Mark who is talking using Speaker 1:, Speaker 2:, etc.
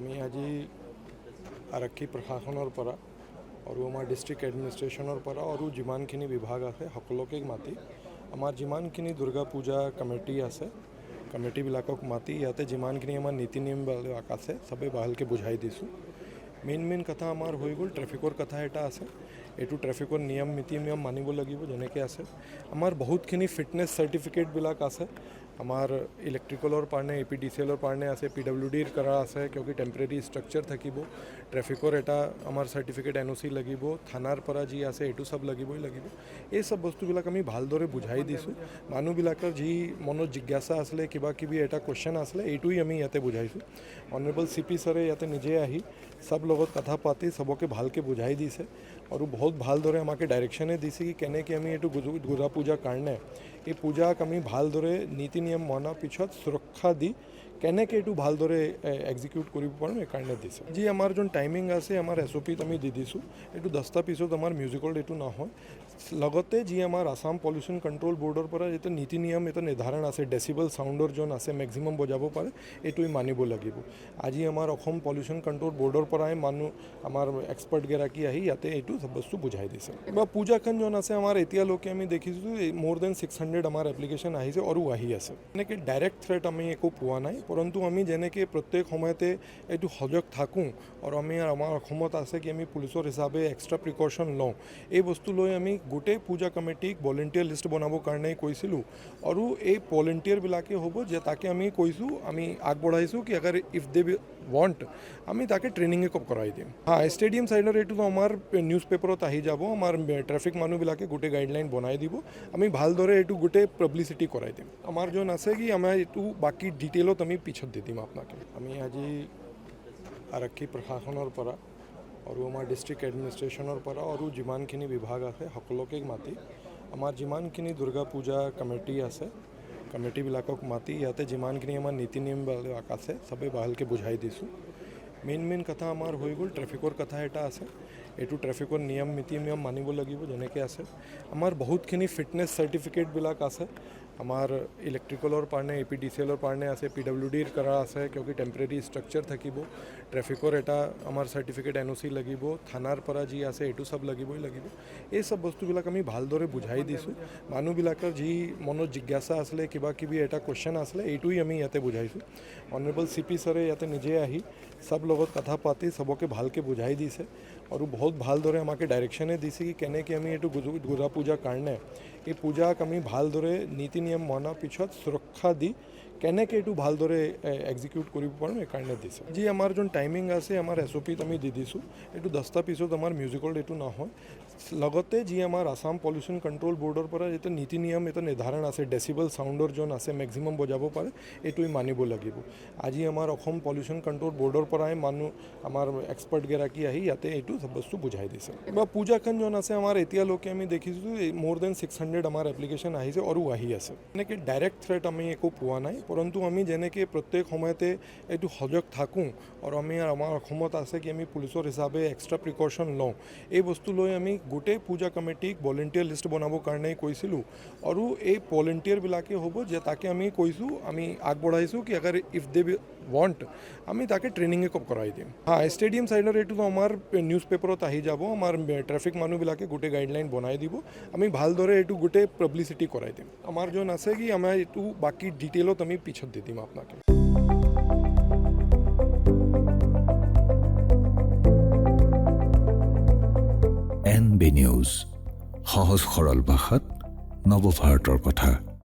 Speaker 1: আমি আজি আৰক্ষী প্ৰশাসনৰ পৰা আৰু আমাৰ ডিষ্ট্ৰিক্ট এডমিনিষ্ট্ৰেশ্যনৰ পৰা আৰু যিমানখিনি বিভাগ আছে সকলোকে মাতি আমাৰ যিমানখিনি দুৰ্গা পূজা কমিটি আছে কমিটিবিলাকক মাতি ইয়াতে যিমানখিনি আমাৰ নীতি নিয়মবিলাক আছে সবে ভালকৈ বুজাই দিছোঁ। মেইন কথা আমাৰ হৈ গ'ল ট্ৰেফিকৰ কথা এটা আছে। এইটো ট্ৰেফিকৰ নিয়ম নীতি নিয়ম মানিব লাগিব যেনেকৈ আছে। আমাৰ বহুতখিনি ফিটনেছ চাৰ্টিফিকেটবিলাক আছে। আমাৰ ইলেক্ট্ৰিকেলৰ কাৰণে APDCLৰ কাৰণে আছে, PWDৰ কৰা আছে কিয়কি টেম্পৰেৰী ষ্ট্ৰাকচাৰ থাকিব। ট্ৰেফিকৰ এটা আমাৰ চাৰ্টিফিকেট NOC লাগিব, থানাৰ পৰা যি আছে এইটো চব লাগিবই লাগিব। এই চব বস্তুবিলাক আমি ভালদৰে বুজাই দিছোঁ। মানুহবিলাকৰ যি মনত জিজ্ঞাসা আছিলে কিবা কিবি এটা কুৱেশ্যন আছিলে এইটোৱেই আমি ইয়াতে বুজাইছোঁ। অনাৰেবল CP ছাৰে ইয়াতে নিজে আহি সব লগত কথা পাতি সবকে ভালকৈ বুজাই দিছে আৰু বহুত ভালদৰে আমাকে ডাইৰেকশ্যনে দিছে কি কেনেকৈ আমি এইটো দুৰ্গা পূজাৰ কাৰণে এই পূজাক আমি ভালদৰে নীতি নিয়ম মনাৰ পিছত সুৰক্ষা দি কেনেকৈ এইটো ভালদৰে এক্সিকিউট কৰিব পাৰোঁ এইকাৰণে দিছে। যি আমাৰ যোন টাইমিং আছে আমাৰ SOPত আমি দি দিছোঁ। এইটো 10টা পিছত আমাৰ মিউজিকেল এইটো নহয়। লগতে যি আমাৰ আসাম পলিউশ্যন কণ্ট্ৰল বৰ্ডৰ পৰা যিটো নীতি নিয়ম এটা নিৰ্ধাৰণ আছে, ডেচিবল চাউণ্ডৰ যোন আছে মেক্সিমাম বজাব পাৰে এইটোৱে মানিব লাগিব। আজি আমাৰ অসম পলিউশ্যন কণ্ট্ৰল বৰ্ডৰ পৰাই আমাৰ এক্সপাৰ্টগৰাকী আহি ইয়াতে এইটো চব বস্তু বুজাই দিছে। বা পূজাখন যোন আছে আমাৰ এতিয়ালৈকে আমি দেখিছোঁ মোৰ দেন 600 আমাৰ এপ্লিকেশ্যন আহিছে আৰু আহি আছে। এনেকৈ ডাইৰেক্ট থ্ৰেট আমি একো পোৱা নাই, পৰন্তু আমি যেনেকৈ প্ৰত্যেক সময়তে এইটো সজাগ থাকোঁ আৰু আমাৰ অসমত আছে কি আমি পুলিচৰ হিচাপে এক্সট্ৰা প্ৰিকশ্যন লওঁ। এই বস্তু লৈ আমি গোটেই পূজা কমিটিক ভলেণ্টিয়াৰ লিষ্ট বনাবৰ কাৰণে কৈছিলোঁ আৰু এই ভলেণ্টিয়াৰবিলাকে হ'ব যে তাকে আমি কৈছোঁ আমি আগবঢ়াইছোঁ কি আগাৰ ইফ দে ৱান্ট আমি তাকে ট্ৰেইনিঙে কৰাই দিম। ষ্টেডিয়াম চাইডৰ এইটোতো আমাৰ নিউজ পেপাৰত আহি যাব। আমাৰ ট্ৰেফিক মানুহবিলাকে গোটেই গাইডলাইন বনাই দিব। আমি ভালদৰে এইটো গোটেই পাব্লিচিটি কৰাই দিম। আমাৰ যোন আছে কি আমাৰ এইটো বাকী ডিটেইলত আমি পিছত দি দিম আপোনাকে। আমি আজি আৰক্ষী প্ৰশাসনৰ পৰা আৰু আমাৰ ডিষ্ট্ৰিক্ট এডমিনিষ্ট্ৰেশ্যনৰ পৰা আৰু যিমানখিনি বিভাগ আছে সকলোকে মাতি আমাৰ যিমানখিনি দুৰ্গা পূজা কমিটি আছে কমিটিবিলাকক মাতি ইয়াতে যিমানখিনি আমাৰ নীতি নিয়মবিলাক আছে সবে ভালকৈ বুজাই দিছোঁ। মেইন কথা আমাৰ হৈ গ'ল ট্ৰেফিকৰ কথা এটা আছে। এইটো ট্ৰেফিকৰ নিয়ম নীতি নিয়ম মানিব লাগিব যেনেকৈ আছে। আমাৰ বহুতখিনি ফিটনেছ চাৰ্টিফিকেটবিলাক আছে। আমাৰ ইলেক্ট্ৰিকেলৰ কাৰণে APDCLৰ কাৰণে আছে, PWDৰ কৰা আছে কিয়কি টেম্পৰেৰী ষ্ট্ৰাকচাৰ থাকিব। ট্ৰেফিকৰ এটা আমাৰ চাৰ্টিফিকেট NOC লাগিব, থানাৰ পৰা যি আছে এইটো চব লাগিবই লাগিব। এই চব বস্তুবিলাক আমি ভালদৰে বুজাই দিছোঁ। মানুহবিলাকৰ যি মনত জিজ্ঞাসা আছিলে কিবা কিবি এটা কুৱেশ্যন আছিলে এইটোৱেই আমি ইয়াতে বুজাইছোঁ। অনাৰেবল CP ছাৰে ইয়াতে নিজে আহি সব লগত কথা পাতি সবকে ভালকৈ বুজাই দিছে আৰু বহুত ভালদৰে আমাকে ডাইৰেকশ্যনে দিছে কি কেনেকৈ আমি এইটো দুৰ্গা পূজাৰ কাৰণে এই পূজাক আমি ভালদৰে নীতি নিয়ম মনাৰ পিছত সুৰক্ষা দি কেনেকৈ এইটো ভালদৰে এক্সিকিউট কৰিব পাৰোঁ এইকাৰণে দিছে। যি আমাৰ যোন টাইমিং আছে আমাৰ SOPত আমি দি দিছোঁ। এইটো 10টা পিছত আমাৰ মিউজিকেল এইটো নহয়। লগতে যি আমাৰ আসাম পলিউশ্যন কণ্ট্ৰল বৰ্ডৰ পৰা যিটো নীতি নিয়ম এটা নিৰ্ধাৰণ আছে, ডেচিবল চাউণ্ডৰ যোন আছে মেক্সিমাম বজাব পাৰে এইটোৱে মানিব লাগিব। আজি আমাৰ অসম পলিউশ্যন কণ্ট্ৰল বৰ্ডৰ পৰাই আমাৰ এক্সপাৰ্টগৰাকী আহি ইয়াতে এইটো চব বস্তু বুজাই দিছে। বা পূজাখন যোন আছে আমাৰ এতিয়ালৈকে আমি দেখিছোঁ মোৰ দেন 600 আমাৰ এপ্লিকেশ্যন আহিছে আৰু আহি আছে। এনেকৈ ডাইৰেক্ট থ্ৰেট আমি একো পোৱা নাই, পৰন্তু আমি যেনেকৈ প্ৰত্যেক সময়তে এইটো সজাগ থাকোঁ আৰু আমাৰ অসমত আছে কি আমি পুলিচৰ হিচাপে এক্সট্ৰা প্ৰিকশ্যন লওঁ। এই বস্তু লৈ আমি গোটেই পূজা কমিটিক ভলেণ্টিয়াৰ লিষ্ট বনাবৰ কাৰণে কৈছিলোঁ আৰু এই ভলেণ্টিয়াৰবিলাকে হ'ব যে তাকে আমি কৈছোঁ আমি আগবঢ়াইছোঁ কি আগাৰ ইফ দে ৱান্ট আমি তাকে ট্ৰেইনিঙে কৰাই দিম। ষ্টেডিয়াম চাইডৰ এইটোতো আমাৰ নিউজ পেপাৰত আহি যাব। আমাৰ ট্ৰেফিক মানুহবিলাকে গোটেই গাইডলাইন বনাই দিব। আমি ভালদৰে এইটো গোটেই পাব্লিচিটি কৰাই দিম। আমাৰ যোন আছে কি আমাৰ এইটো বাকী ডিটেইলত আমি পিছত দি দিম আপোনাকে।
Speaker 2: NB নিউজ সহজ সৰল ভাষাত নৱভাৰতৰ কথা।